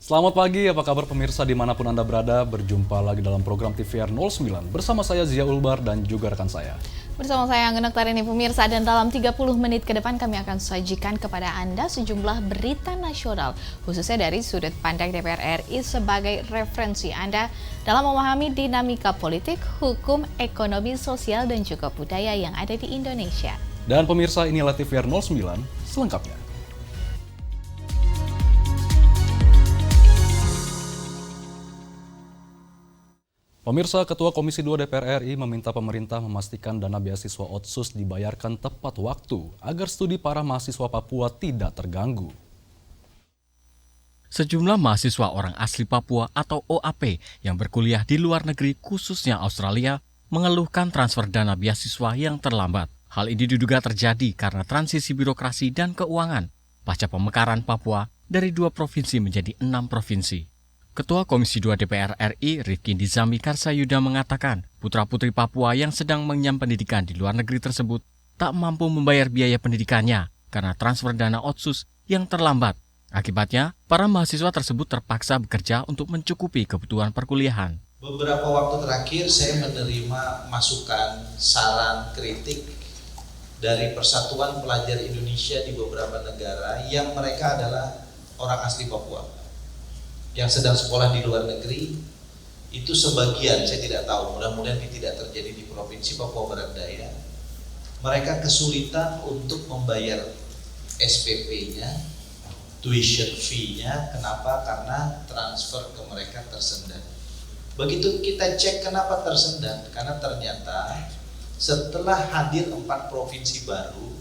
Selamat pagi, apa kabar pemirsa dimanapun Anda berada? Berjumpa lagi dalam program TVR 09 bersama saya Zia Ulbar dan juga rekan saya. Bersama saya Angga Noktarini pemirsa, dan dalam 30 menit ke depan kami akan sajikan kepada Anda sejumlah berita nasional, khususnya dari sudut pandang DPR RI sebagai referensi Anda dalam memahami dinamika politik, hukum, ekonomi, sosial, dan juga budaya yang ada di Indonesia. Dan pemirsa, inilah TVR 09 selengkapnya. Pemirsa, Ketua Komisi 2 DPR RI meminta pemerintah memastikan dana beasiswa Otsus dibayarkan tepat waktu agar studi para mahasiswa Papua tidak terganggu. Sejumlah mahasiswa orang asli Papua atau OAP yang berkuliah di luar negeri khususnya Australia mengeluhkan transfer dana beasiswa yang terlambat. Hal ini diduga terjadi karena transisi birokrasi dan keuangan pasca pemekaran Papua dari 2 provinsi menjadi 6 provinsi. Ketua Komisi 2 DPR RI, Rifki Nizami Karsayuda mengatakan, putra-putri Papua yang sedang mengenyam pendidikan di luar negeri tersebut tak mampu membayar biaya pendidikannya karena transfer dana Otsus yang terlambat. Akibatnya, para mahasiswa tersebut terpaksa bekerja untuk mencukupi kebutuhan perkuliahan. Beberapa waktu terakhir saya menerima masukan, saran, kritik dari Persatuan Pelajar Indonesia di beberapa negara yang mereka adalah orang asli Papua yang sedang sekolah di luar negeri. Itu sebagian, saya tidak tahu, mudah-mudahan ini tidak terjadi di Provinsi Papua Barat Daya. Mereka kesulitan untuk membayar SPP-nya, tuition fee-nya. Kenapa? Karena transfer ke mereka tersendat. Begitu kita cek kenapa tersendat, karena ternyata setelah hadir 4 provinsi baru,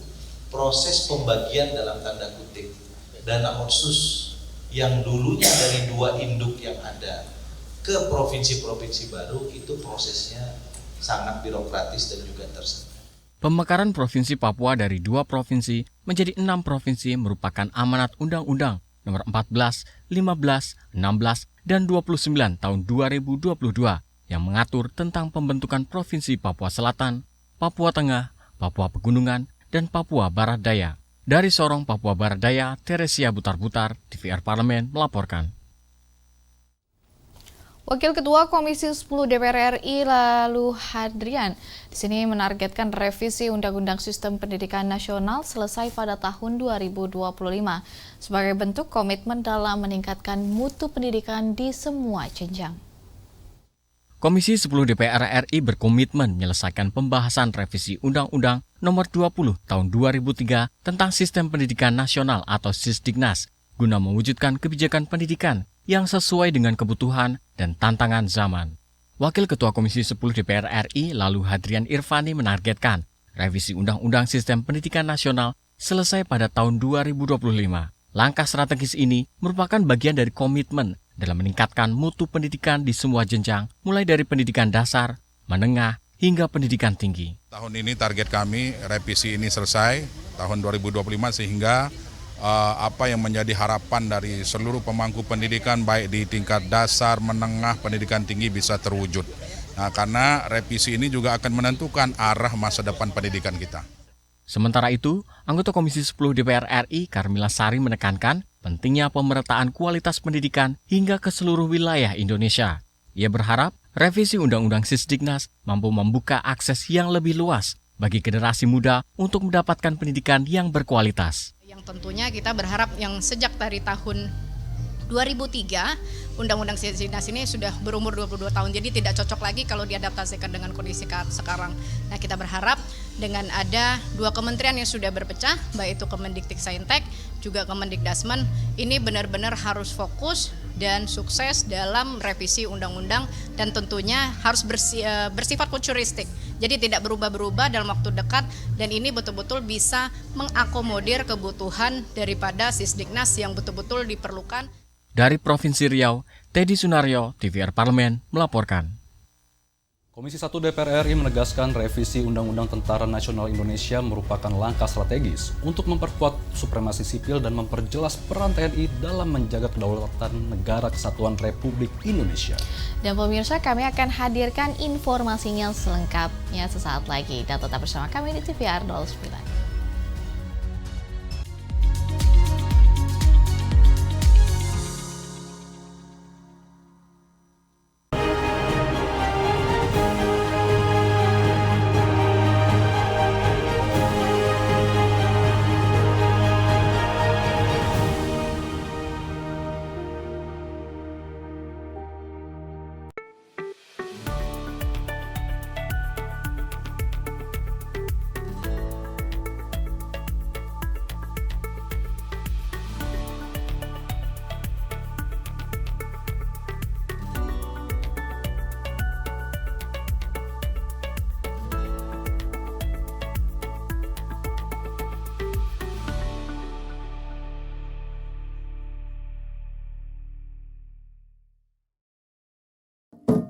proses pembagian dalam tanda kutip dana Otsus yang dulunya dari 2 induk yang ada ke provinsi-provinsi baru, itu prosesnya sangat birokratis dan juga tersendat. Pemekaran Provinsi Papua dari 2 provinsi menjadi 6 provinsi merupakan amanat Undang-Undang Nomor 14, 15, 16, dan 29 tahun 2022 yang mengatur tentang pembentukan Provinsi Papua Selatan, Papua Tengah, Papua Pegunungan, dan Papua Barat Daya. Dari Sorong, Papua Barat Daya, Teresia Butar-Butar, TVR Parlemen melaporkan. Wakil Ketua Komisi 10 DPR RI Lalu Hadrian di sini menargetkan revisi Undang-Undang Sistem Pendidikan Nasional selesai pada tahun 2025 sebagai bentuk komitmen dalam meningkatkan mutu pendidikan di semua jenjang. Komisi 10 DPR RI berkomitmen menyelesaikan pembahasan revisi Undang-Undang Nomor 20 Tahun 2003 tentang Sistem Pendidikan Nasional atau Sisdiknas guna mewujudkan kebijakan pendidikan yang sesuai dengan kebutuhan dan tantangan zaman. Wakil Ketua Komisi 10 DPR RI Lalu Hadrian Irvani menargetkan revisi Undang-Undang Sistem Pendidikan Nasional selesai pada tahun 2025. Langkah strategis ini merupakan bagian dari komitmen dalam meningkatkan mutu pendidikan di semua jenjang, mulai dari pendidikan dasar, menengah, hingga pendidikan tinggi. Tahun ini target kami revisi ini selesai tahun 2025 sehingga apa yang menjadi harapan dari seluruh pemangku pendidikan baik di tingkat dasar, menengah, pendidikan tinggi bisa terwujud. Nah, karena revisi ini juga akan menentukan arah masa depan pendidikan kita. Sementara itu, anggota Komisi 10 DPR RI Karmila Sari menekankan pentingnya pemerataan kualitas pendidikan hingga ke seluruh wilayah Indonesia. Ia berharap revisi Undang-Undang Sisdiknas mampu membuka akses yang lebih luas bagi generasi muda untuk mendapatkan pendidikan yang berkualitas. Yang tentunya kita berharap yang sejak dari tahun 2003 Undang-Undang Sisdiknas ini sudah berumur 22 tahun, jadi tidak cocok lagi kalau diadaptasikan dengan kondisi sekarang. Nah, kita berharap dengan ada 2 kementerian yang sudah berpecah, baik itu Kemendikbudristek juga Kemendikdasmen, ini benar-benar harus fokus dan sukses dalam revisi undang-undang dan tentunya harus bersifat futuristik. Jadi tidak berubah-berubah dalam waktu dekat dan ini betul-betul bisa mengakomodir kebutuhan daripada Sisdiknas yang betul-betul diperlukan. Dari Provinsi Riau, Teddy Sunaryo, TVR Parlemen melaporkan. Komisi 1 DPR RI menegaskan revisi Undang-Undang Tentara Nasional Indonesia merupakan langkah strategis untuk memperkuat supremasi sipil dan memperjelas peran TNI dalam menjaga kedaulatan negara kesatuan Republik Indonesia. Dan pemirsa, kami akan hadirkan informasinya selengkapnya sesaat lagi. Dan tetap bersama kami di TVR 09.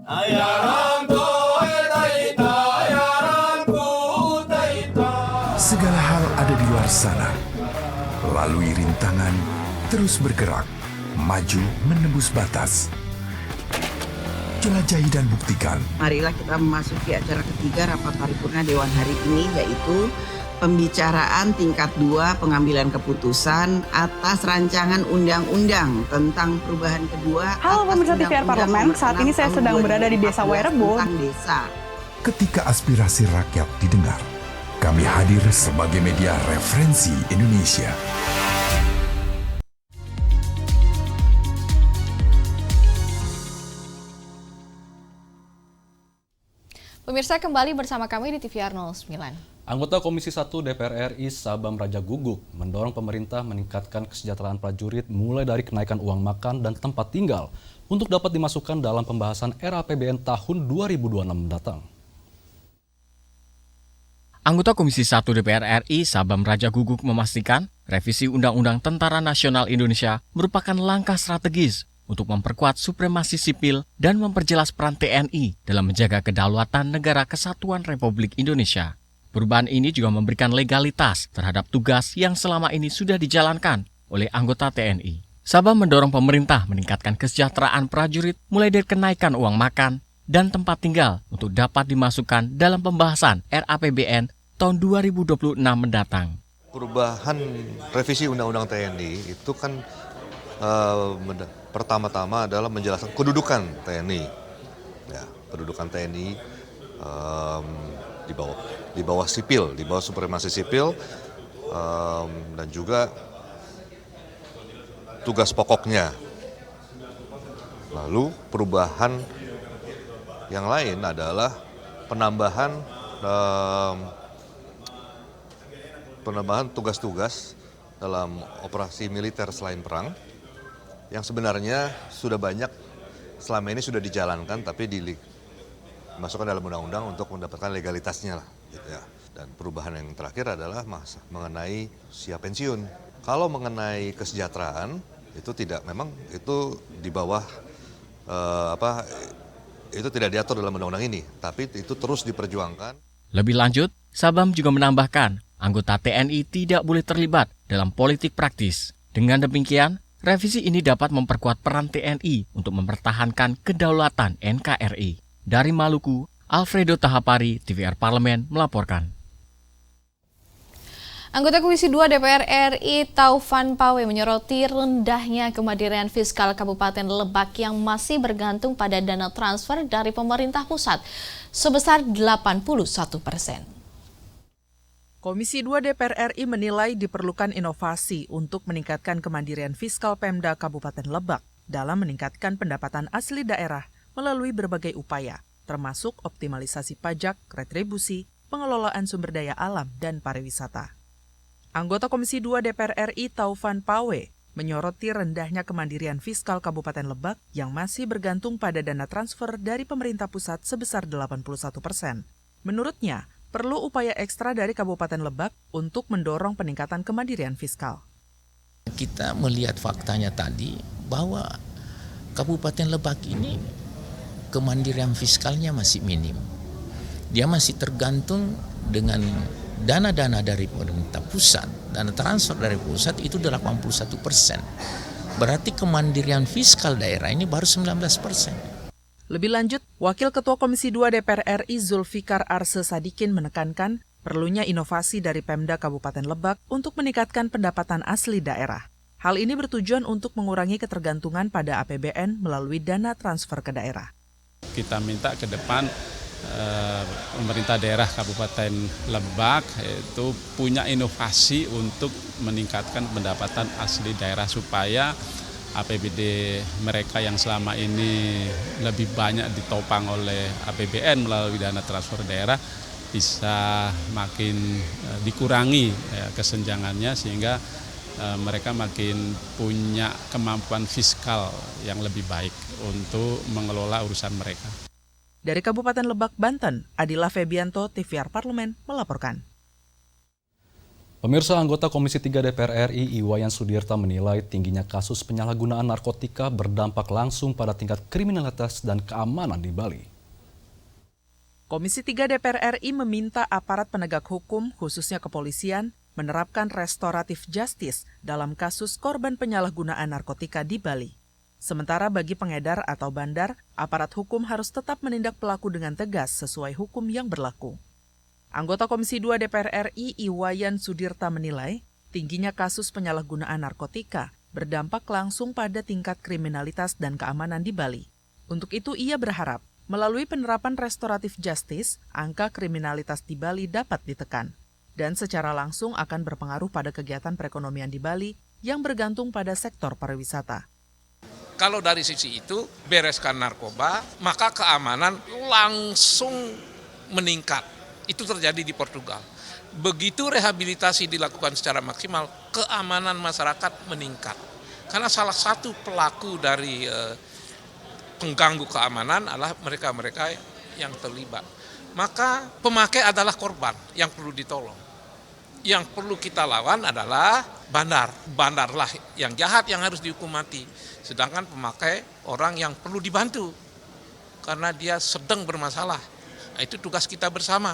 Segala hal ada di luar sana. Lalui rintangan, terus bergerak, maju menembus batas. Jelajahi dan buktikan. Marilah kita memasuki acara ketiga rapat paripurna Dewan hari ini, yaitu pembicaraan tingkat 2 pengambilan keputusan atas rancangan undang-undang tentang perubahan kedua. Halo pemirsa TVR Parlemen, saat ini saya sedang berada di Desa Wairebo. Ketika aspirasi rakyat didengar, kami hadir sebagai media referensi Indonesia. Pemirsa, kembali bersama kami di TVR 09. Anggota Komisi 1 DPR RI Sabam Raja Guguk mendorong pemerintah meningkatkan kesejahteraan prajurit mulai dari kenaikan uang makan dan tempat tinggal untuk dapat dimasukkan dalam pembahasan RAPBN tahun 2026 mendatang. Anggota Komisi 1 DPR RI Sabam Raja Guguk memastikan revisi Undang-Undang Tentara Nasional Indonesia merupakan langkah strategis untuk memperkuat supremasi sipil dan memperjelas peran TNI dalam menjaga kedaulatan Negara Kesatuan Republik Indonesia. Perubahan ini juga memberikan legalitas terhadap tugas yang selama ini sudah dijalankan oleh anggota TNI. Sabam mendorong pemerintah meningkatkan kesejahteraan prajurit mulai dari kenaikan uang makan dan tempat tinggal untuk dapat dimasukkan dalam pembahasan RAPBN tahun 2026 mendatang. Perubahan revisi Undang-Undang TNI itu kan pertama-tama adalah menjelaskan kedudukan TNI, ya, kedudukan TNI di bawah sipil, di bawah supremasi sipil, dan juga tugas pokoknya. Lalu perubahan yang lain adalah penambahan tugas-tugas dalam operasi militer selain perang, yang sebenarnya sudah banyak selama ini sudah dijalankan tapi dimasukkan dalam undang-undang untuk mendapatkan legalitasnya lah, gitu ya. Dan perubahan yang terakhir adalah mengenai usia pensiun. Kalau mengenai kesejahteraan itu tidak, memang itu di bawah itu tidak diatur dalam undang-undang ini, tapi itu terus diperjuangkan. Lebih lanjut, Sabam juga menambahkan anggota TNI tidak boleh terlibat dalam politik praktis. Dengan demikian, revisi ini dapat memperkuat peran TNI untuk mempertahankan kedaulatan NKRI. Dari Maluku, Alfredo Tahapari, TVR Parlemen melaporkan. Anggota Komisi 2 DPR RI Taufan Pawe menyoroti rendahnya kemandirian fiskal Kabupaten Lebak yang masih bergantung pada dana transfer dari pemerintah pusat sebesar 81%. Komisi 2 DPR RI menilai diperlukan inovasi untuk meningkatkan kemandirian fiskal Pemda Kabupaten Lebak dalam meningkatkan pendapatan asli daerah melalui berbagai upaya, termasuk optimalisasi pajak, retribusi, pengelolaan sumber daya alam, dan pariwisata. Anggota Komisi 2 DPR RI Taufan Pawe menyoroti rendahnya kemandirian fiskal Kabupaten Lebak yang masih bergantung pada dana transfer dari pemerintah pusat sebesar 81%. Menurutnya, perlu upaya ekstra dari Kabupaten Lebak untuk mendorong peningkatan kemandirian fiskal. Kita melihat faktanya tadi bahwa Kabupaten Lebak ini kemandirian fiskalnya masih minim. Dia masih tergantung dengan dana-dana dari pemerintah pusat, dana transfer dari pusat itu 81%. Berarti kemandirian fiskal daerah ini baru 19%. Lebih lanjut, Wakil Ketua Komisi 2 DPR RI Zulfikar Arse Sadikin menekankan perlunya inovasi dari Pemda Kabupaten Lebak untuk meningkatkan pendapatan asli daerah. Hal ini bertujuan untuk mengurangi ketergantungan pada APBN melalui dana transfer ke daerah. Kita minta ke depan pemerintah daerah Kabupaten Lebak itu punya inovasi untuk meningkatkan pendapatan asli daerah supaya APBD mereka yang selama ini lebih banyak ditopang oleh APBN melalui dana transfer daerah bisa makin dikurangi kesenjangannya sehingga mereka makin punya kemampuan fiskal yang lebih baik untuk mengelola urusan mereka. Dari Kabupaten Lebak, Banten, Adila Febianto, TVR Parlemen melaporkan. Pemirsa, anggota Komisi 3 DPR RI Iwayan Sudirta menilai tingginya kasus penyalahgunaan narkotika berdampak langsung pada tingkat kriminalitas dan keamanan di Bali. Komisi 3 DPR RI meminta aparat penegak hukum, khususnya kepolisian, menerapkan restoratif justice dalam kasus korban penyalahgunaan narkotika di Bali. Sementara bagi pengedar atau bandar, aparat hukum harus tetap menindak pelaku dengan tegas sesuai hukum yang berlaku. Anggota Komisi 2 DPR RI Iwayan Sudirta menilai, tingginya kasus penyalahgunaan narkotika berdampak langsung pada tingkat kriminalitas dan keamanan di Bali. Untuk itu ia berharap, melalui penerapan restoratif justice, angka kriminalitas di Bali dapat ditekan. Dan secara langsung akan berpengaruh pada kegiatan perekonomian di Bali yang bergantung pada sektor pariwisata. Kalau dari sisi itu, bereskan narkoba, maka keamanan langsung meningkat. Itu terjadi di Portugal. Begitu rehabilitasi dilakukan secara maksimal, keamanan masyarakat meningkat. Karena salah satu pelaku dari pengganggu keamanan adalah mereka-mereka yang terlibat. Maka pemakai adalah korban yang perlu ditolong. Yang perlu kita lawan adalah bandar. Bandarlah yang jahat yang harus dihukum mati. Sedangkan pemakai orang yang perlu dibantu. Karena dia sedang bermasalah. Nah, itu tugas kita bersama.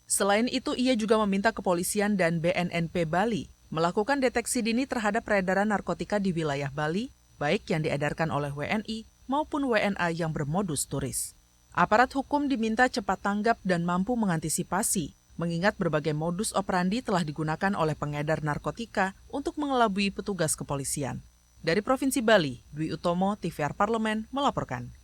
Selain itu, ia juga meminta kepolisian dan BNNP Bali melakukan deteksi dini terhadap peredaran narkotika di wilayah Bali, baik yang diedarkan oleh WNI maupun WNA yang bermodus turis. Aparat hukum diminta cepat tanggap dan mampu mengantisipasi, mengingat berbagai modus operandi telah digunakan oleh pengedar narkotika untuk mengelabui petugas kepolisian. Dari Provinsi Bali, Dwi Utomo, TVR Parlemen, melaporkan.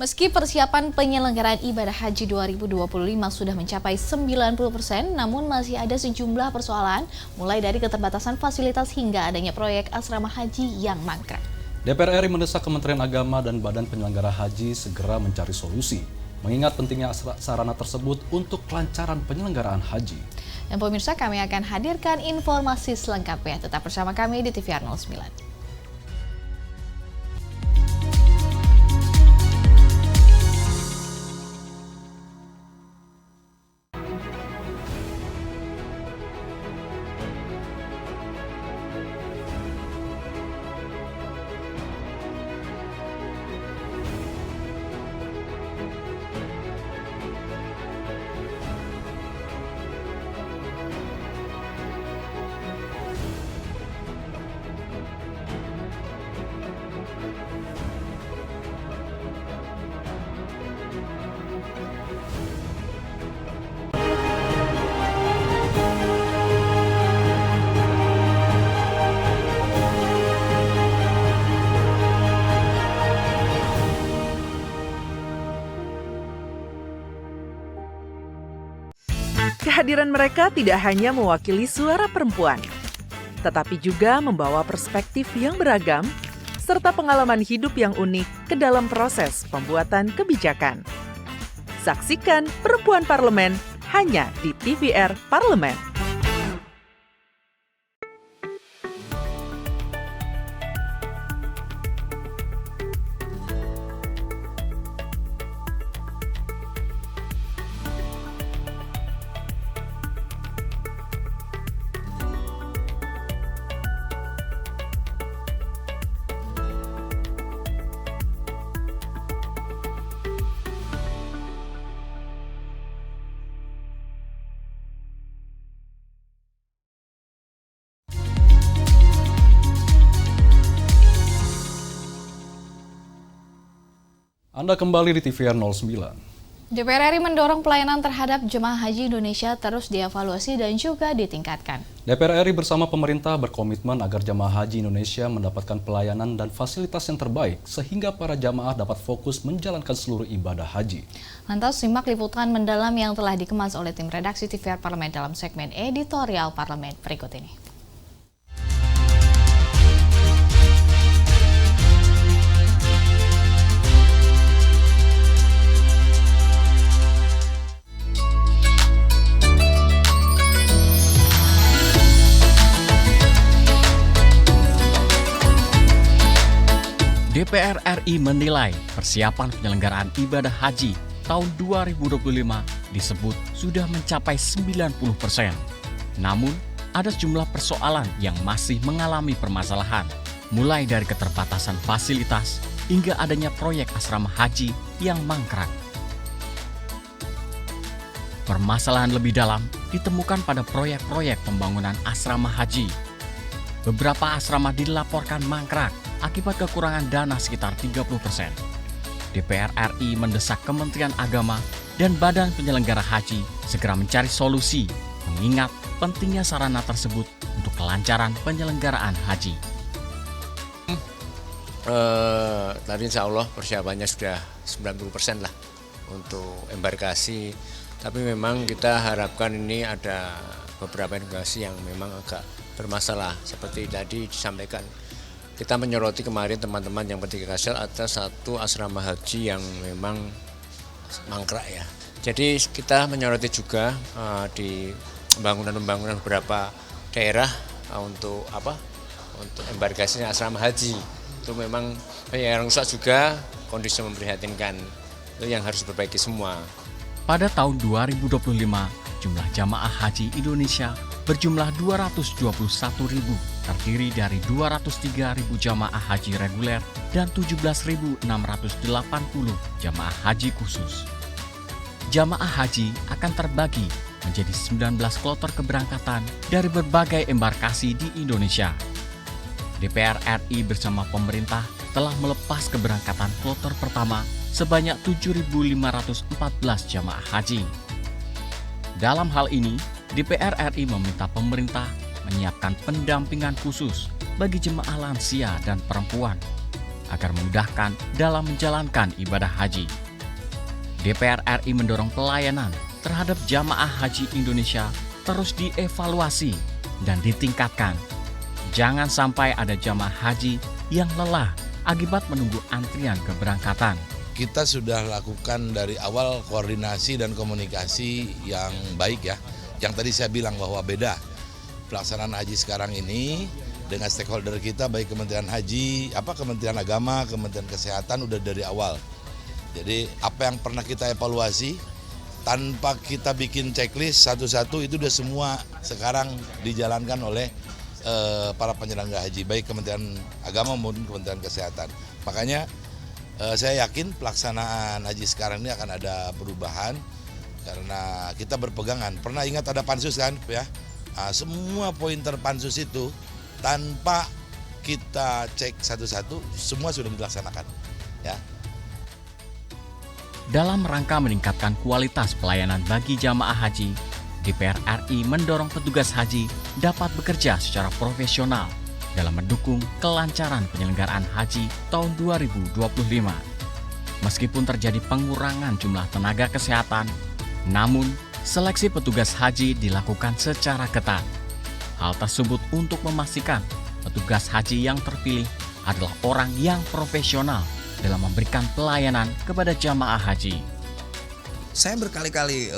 Meski persiapan penyelenggaraan ibadah haji 2025 sudah mencapai 90%, namun masih ada sejumlah persoalan, mulai dari keterbatasan fasilitas hingga adanya proyek asrama haji yang mangkrak. DPR RI mendesak Kementerian Agama dan Badan Penyelenggara Haji segera mencari solusi, mengingat pentingnya sarana tersebut untuk kelancaran penyelenggaraan haji. Dan pemirsa, kami akan hadirkan informasi selengkapnya. Tetap bersama kami di TVR 09. Kehadiran mereka tidak hanya mewakili suara perempuan, tetapi juga membawa perspektif yang beragam serta pengalaman hidup yang unik ke dalam proses pembuatan kebijakan. Saksikan Perempuan Parlemen hanya di TVR Parlemen. Anda kembali di TVR 09. DPR RI mendorong pelayanan terhadap jemaah haji Indonesia terus dievaluasi dan juga ditingkatkan. DPR RI bersama pemerintah berkomitmen agar jemaah haji Indonesia mendapatkan pelayanan dan fasilitas yang terbaik sehingga para jamaah dapat fokus menjalankan seluruh ibadah haji. Lantas simak liputan mendalam yang telah dikemas oleh tim redaksi TVR Parlemen dalam segmen editorial Parlemen berikut ini. DPR RI menilai persiapan penyelenggaraan ibadah haji tahun 2025 disebut sudah mencapai 90%. Namun, ada sejumlah persoalan yang masih mengalami permasalahan, mulai dari keterbatasan fasilitas hingga adanya proyek asrama haji yang mangkrak. Permasalahan lebih dalam ditemukan pada proyek-proyek pembangunan asrama haji. Beberapa asrama dilaporkan mangkrak akibat kekurangan dana sekitar 30%. DPR RI mendesak Kementerian Agama dan Badan Penyelenggara Haji segera mencari solusi, mengingat pentingnya sarana tersebut untuk kelancaran penyelenggaraan haji. Tadi insya Allah persiapannya sudah 90% lah untuk embarkasi. Tapi memang kita harapkan ini ada beberapa embarkasi yang memang agak bermasalah. Seperti tadi disampaikan, kita menyoroti kemarin teman-teman yang bertiga kasal atas satu asrama haji yang memang mangkrak ya. Jadi kita menyoroti juga di pembangunan beberapa daerah untuk embarkasinya asrama haji. Itu memang yang rusak juga, kondisi memprihatinkan. Itu yang harus diperbaiki semua. Pada tahun 2025, jumlah jamaah haji Indonesia berjumlah 221.000, terdiri dari 203.000 jamaah haji reguler dan 17.680 jamaah haji khusus. Jamaah haji akan terbagi menjadi 19 kloter keberangkatan dari berbagai embarkasi di Indonesia. DPR RI bersama pemerintah telah melepas keberangkatan kloter pertama sebanyak 7.514 jamaah haji. Dalam hal ini, DPR RI meminta pemerintah menyiapkan pendampingan khusus bagi jemaah lansia dan perempuan agar memudahkan dalam menjalankan ibadah haji. DPR RI mendorong pelayanan terhadap jamaah haji Indonesia terus dievaluasi dan ditingkatkan. Jangan sampai ada jamaah haji yang lelah akibat menunggu antrian keberangkatan. Kita sudah lakukan dari awal koordinasi dan komunikasi yang baik ya. Yang tadi saya bilang bahwa beda pelaksanaan haji sekarang ini dengan stakeholder kita baik Kementerian Haji, Kementerian Agama, Kementerian Kesehatan udah dari awal. Jadi apa yang pernah kita evaluasi tanpa kita bikin checklist satu-satu itu udah semua sekarang dijalankan oleh para penyelenggara haji baik Kementerian Agama maupun Kementerian Kesehatan. Makanya saya yakin pelaksanaan haji sekarang ini akan ada perubahan karena kita berpegangan. Pernah ingat ada pansus kan ya? Semua poin terpansus itu tanpa kita cek satu-satu semua sudah dilaksanakan ya. Dalam rangka meningkatkan kualitas pelayanan bagi jamaah haji, DPR RI mendorong petugas haji dapat bekerja secara profesional dalam mendukung kelancaran penyelenggaraan haji tahun 2025. Meskipun terjadi pengurangan jumlah tenaga kesehatan, namun seleksi petugas haji dilakukan secara ketat. Hal tersebut untuk memastikan petugas haji yang terpilih adalah orang yang profesional dalam memberikan pelayanan kepada jamaah haji. Saya berkali-kali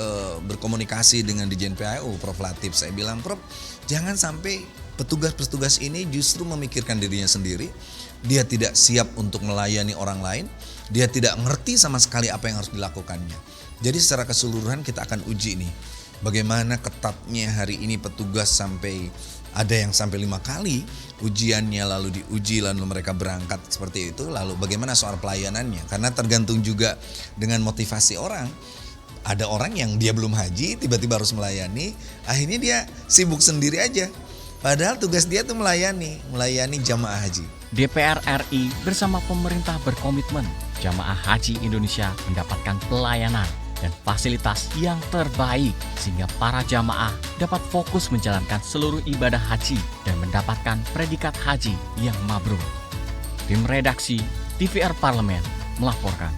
berkomunikasi dengan Dirjen PAEU, Prof. Latif. Saya bilang, Prof, jangan sampai petugas-petugas ini justru memikirkan dirinya sendiri. Dia tidak siap untuk melayani orang lain. Dia tidak ngerti sama sekali apa yang harus dilakukannya. Jadi secara keseluruhan kita akan uji nih. Bagaimana ketatnya hari ini petugas sampai ada yang sampai 5 kali ujiannya lalu diuji lalu mereka berangkat seperti itu. Lalu bagaimana soal pelayanannya? Karena tergantung juga dengan motivasi orang. Ada orang yang dia belum haji tiba-tiba harus melayani. Akhirnya dia sibuk sendiri aja. Padahal tugas dia tuh melayani jamaah haji. DPR RI bersama pemerintah berkomitmen jamaah haji Indonesia mendapatkan pelayanan dan fasilitas yang terbaik sehingga para jamaah dapat fokus menjalankan seluruh ibadah haji dan mendapatkan predikat haji yang mabrur. Tim redaksi TVR Parlemen melaporkan.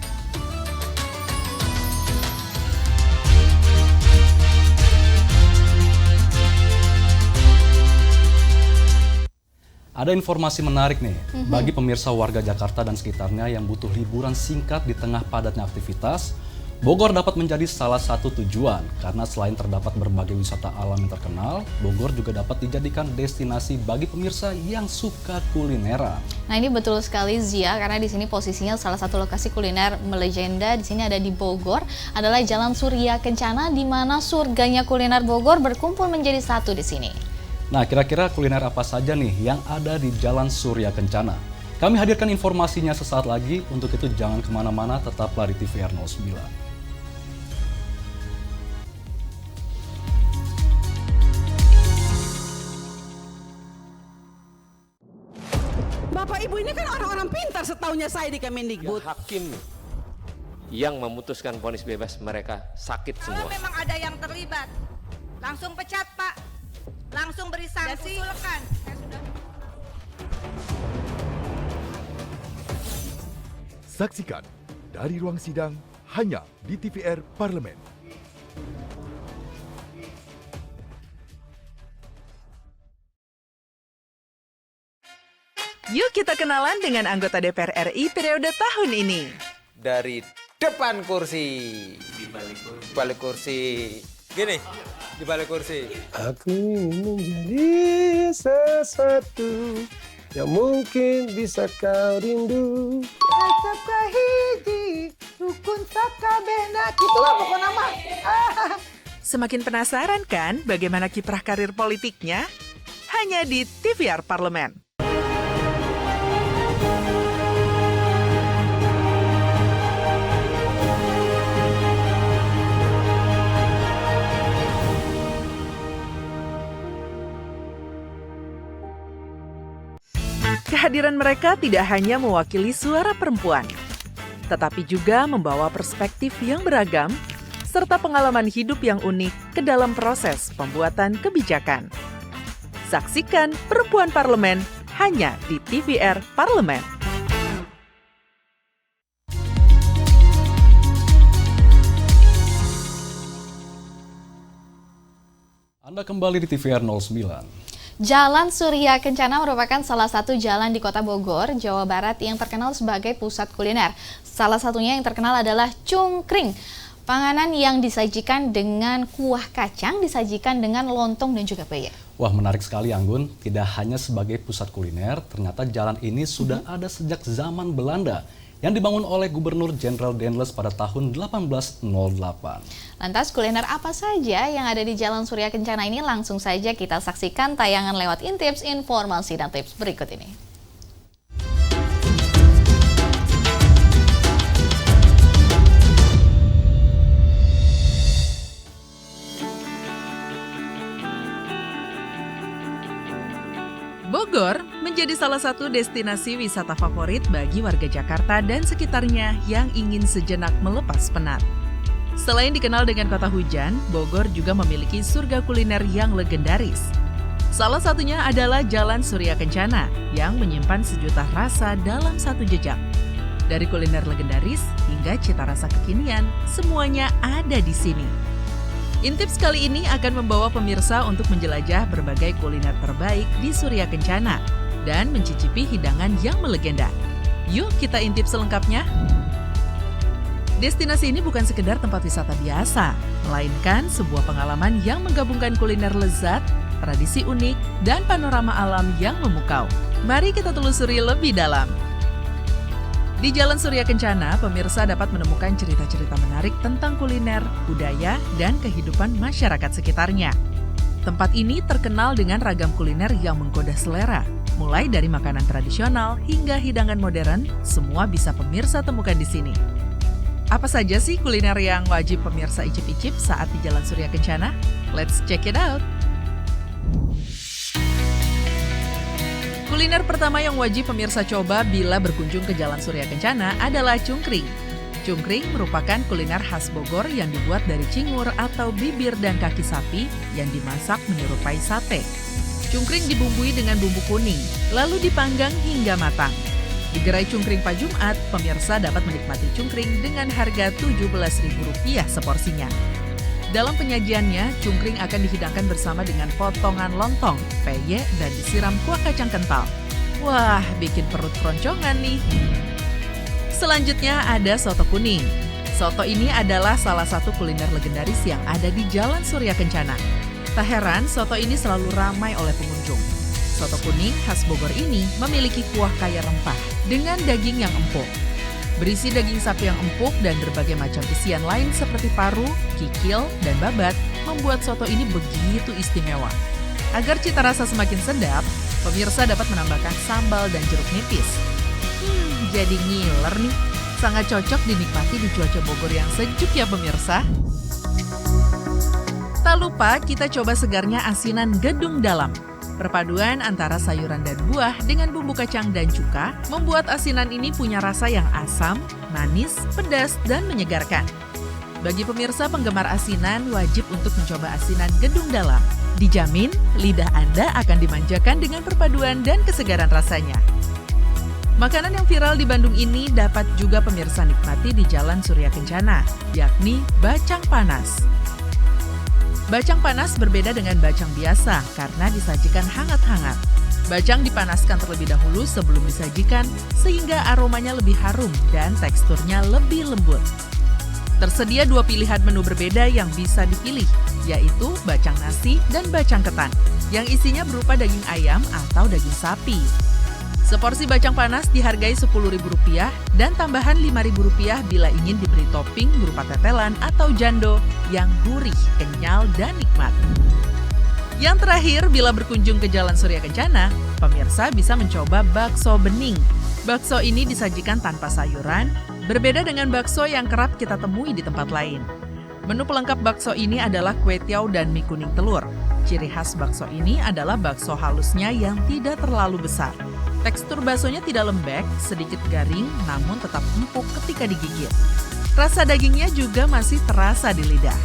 Ada informasi menarik nih bagi pemirsa warga Jakarta dan sekitarnya yang butuh liburan singkat di tengah padatnya aktivitas. Bogor dapat menjadi salah satu tujuan karena selain terdapat berbagai wisata alam yang terkenal, Bogor juga dapat dijadikan destinasi bagi pemirsa yang suka kulineran. Nah, ini betul sekali Zia, karena di sini posisinya salah satu lokasi kuliner melegenda di sini ada di Bogor adalah Jalan Surya Kencana, di mana surganya kuliner Bogor berkumpul menjadi satu di sini. Nah, kira-kira kuliner apa saja nih yang ada di Jalan Surya Kencana? Kami hadirkan informasinya sesaat lagi. Untuk itu jangan kemana-mana, tetaplah di TVR 09. Bapak Ibu ini kan orang-orang pintar setaunya saya di Kemendikbud. Ya, hakim yang memutuskan vonis bebas mereka sakit semua. Kalau memang ada yang terlibat, langsung pecat Pak, langsung beri sanksi. Usulkan. Saksikan dari ruang sidang hanya di TVR Parlemen. Yuk kita kenalan dengan anggota DPR RI periode tahun ini. Dari depan kursi, di balik kursi, gini, di balik kursi. Aku ingin menjadi sesuatu yang mungkin bisa kau rindu. Acap kahiji, rukun sakabehna, gitulah pokok nama. Semakin penasaran kan bagaimana kiprah karir politiknya? Hanya di TVR Parlemen. Kehadiran mereka tidak hanya mewakili suara perempuan, tetapi juga membawa perspektif yang beragam serta pengalaman hidup yang unik ke dalam proses pembuatan kebijakan. Saksikan Perempuan Parlemen hanya di TVR Parlemen. Anda kembali di TVR 09. Jalan Surya Kencana merupakan salah satu jalan di Kota Bogor, Jawa Barat yang terkenal sebagai pusat kuliner. Salah satunya yang terkenal adalah cungkring. Panganan yang disajikan dengan kuah kacang, disajikan dengan lontong dan juga peyek. Wah, menarik sekali Anggun. Tidak hanya sebagai pusat kuliner, ternyata jalan ini sudah ada sejak zaman Belanda yang dibangun oleh Gubernur Jenderal Dendels pada tahun 1808. Lantas kuliner apa saja yang ada di Jalan Surya Kencana ini? Langsung saja kita saksikan tayangan lewat Intips, informasi dan tips berikut ini. Bogor menjadi salah satu destinasi wisata favorit bagi warga Jakarta dan sekitarnya yang ingin sejenak melepas penat. Selain dikenal dengan kota hujan, Bogor juga memiliki surga kuliner yang legendaris. Salah satunya adalah Jalan Surya Kencana yang menyimpan sejuta rasa dalam satu jejak. Dari kuliner legendaris hingga cita rasa kekinian, semuanya ada di sini. Intips kali ini akan membawa pemirsa untuk menjelajah berbagai kuliner terbaik di Surya Kencana dan mencicipi hidangan yang melegenda. Yuk kita intip selengkapnya. Destinasi ini bukan sekedar tempat wisata biasa, melainkan sebuah pengalaman yang menggabungkan kuliner lezat, tradisi unik, dan panorama alam yang memukau. Mari kita telusuri lebih dalam. Di Jalan Surya Kencana, pemirsa dapat menemukan cerita-cerita menarik tentang kuliner, budaya, dan kehidupan masyarakat sekitarnya. Tempat ini terkenal dengan ragam kuliner yang menggoda selera. Mulai dari makanan tradisional hingga hidangan modern, semua bisa pemirsa temukan di sini. Apa saja sih kuliner yang wajib pemirsa icip-icip saat di Jalan Surya Kencana? Let's check it out! Kuliner pertama yang wajib pemirsa coba bila berkunjung ke Jalan Surya Kencana adalah cungkring. Cungkring merupakan kuliner khas Bogor yang dibuat dari cingur atau bibir dan kaki sapi yang dimasak menyerupai sate. Cungkring dibumbui dengan bumbu kuning, lalu dipanggang hingga matang. Di gerai Cungkring Pak Jumat, pemirsa dapat menikmati cungkring dengan harga Rp17.000 seporsinya. Dalam penyajiannya, cungkring akan dihidangkan bersama dengan potongan lontong, peyek, dan disiram kuah kacang kental. Wah, bikin perut keroncongan nih. Selanjutnya ada soto kuning. Soto ini adalah salah satu kuliner legendaris yang ada di Jalan Surya Kencana. Tak heran, soto ini selalu ramai oleh pengunjung. Soto kuning khas Bogor ini memiliki kuah kaya rempah dengan daging yang empuk. Berisi daging sapi yang empuk dan berbagai macam isian lain seperti paru, kikil, dan babat membuat soto ini begitu istimewa. Agar cita rasa semakin sedap, pemirsa dapat menambahkan sambal dan jeruk nipis. Jadi ngiler nih. Sangat cocok dinikmati di cuaca Bogor yang sejuk ya pemirsa. Tak lupa kita coba segarnya asinan gedung dalam. Perpaduan antara sayuran dan buah dengan bumbu kacang dan cuka membuat asinan ini punya rasa yang asam, manis, pedas, dan menyegarkan. Bagi pemirsa penggemar asinan wajib untuk mencoba asinan gedung dalam. Dijamin lidah Anda akan dimanjakan dengan perpaduan dan kesegaran rasanya. Makanan yang viral di Bandung ini dapat juga pemirsa nikmati di Jalan Surya Kencana, yakni bacang panas. Bacang panas berbeda dengan bacang biasa karena disajikan hangat-hangat. Bacang dipanaskan terlebih dahulu sebelum disajikan sehingga aromanya lebih harum dan teksturnya lebih lembut. Tersedia 2 pilihan menu berbeda yang bisa dipilih, yaitu bacang nasi dan bacang ketan, yang isinya berupa daging ayam atau daging sapi. Seporsi bacang panas dihargai Rp10.000 dan tambahan Rp5.000 bila ingin diberi topping berupa tetelan atau jando yang gurih, kenyal, dan nikmat. Yang terakhir, bila berkunjung ke Jalan Surya Kencana, pemirsa bisa mencoba bakso bening. Bakso ini disajikan tanpa sayuran, berbeda dengan bakso yang kerap kita temui di tempat lain. Menu pelengkap bakso ini adalah kue tiaw dan mie kuning telur. Ciri khas bakso ini adalah bakso halusnya yang tidak terlalu besar. Tekstur baksonya tidak lembek, sedikit garing, namun tetap empuk ketika digigit. Rasa dagingnya juga masih terasa di lidah.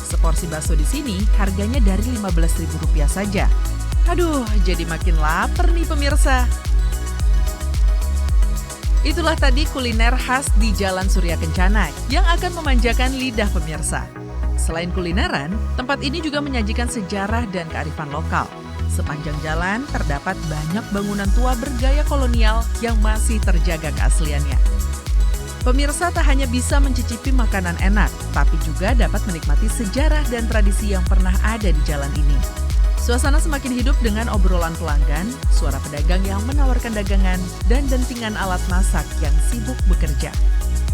Seporsi bakso di sini harganya dari Rp15.000 saja. Aduh, jadi makin lapar nih pemirsa. Itulah tadi kuliner khas di Jalan Surya Kencana yang akan memanjakan lidah pemirsa. Selain kulineran, tempat ini juga menyajikan sejarah dan kearifan lokal. Sepanjang jalan terdapat banyak bangunan tua bergaya kolonial yang masih terjaga keasliannya. Pemirsa tak hanya bisa mencicipi makanan enak, tapi juga dapat menikmati sejarah dan tradisi yang pernah ada di jalan ini. Suasana semakin hidup dengan obrolan pelanggan, suara pedagang yang menawarkan dagangan, dan dentingan alat masak yang sibuk bekerja.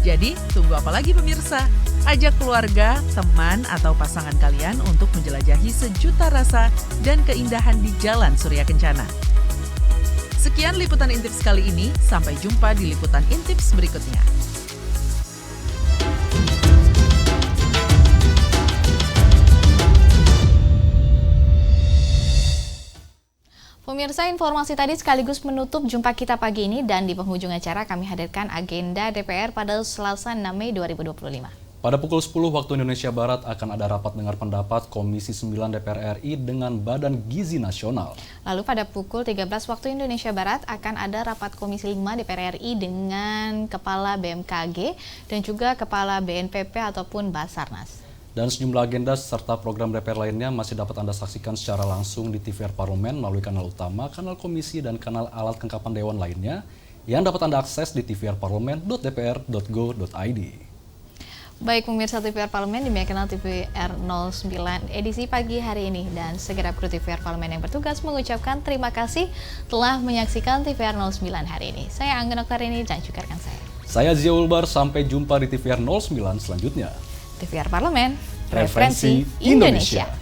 Jadi, tunggu apa lagi pemirsa? Ajak keluarga, teman, atau pasangan kalian untuk menjelajahi sejuta rasa dan keindahan di Jalan Surya Kencana. Sekian liputan Intips kali ini, sampai jumpa di liputan Intips berikutnya. Pemirsa, informasi tadi sekaligus menutup jumpa kita pagi ini dan di penghujung acara kami hadirkan agenda DPR pada Selasa 6 Mei 2025. Pada pukul 10 waktu Indonesia Barat akan ada rapat dengar pendapat Komisi 9 DPR RI dengan Badan Gizi Nasional. Lalu pada pukul 13 waktu Indonesia Barat akan ada rapat Komisi 5 DPR RI dengan Kepala BMKG dan juga Kepala BNPB ataupun Basarnas. Dan sejumlah agenda serta program DPR lainnya masih dapat Anda saksikan secara langsung di TVR Parlemen melalui kanal utama, kanal komisi, dan kanal alat kelengkapan Dewan lainnya yang dapat Anda akses di tvr-parlemen.dpr.go.id. Baik pemirsa TVR Parlemen, demikian kanal TVR 09 edisi pagi hari ini. Dan segera kru TVR Parlemen yang bertugas mengucapkan terima kasih telah menyaksikan TVR 09 hari ini. Saya Angga Noktarini dan juga rekan saya. Saya Zia Ulbar, sampai jumpa di TVR 09 selanjutnya. TVR Parlemen, Referensi Indonesia.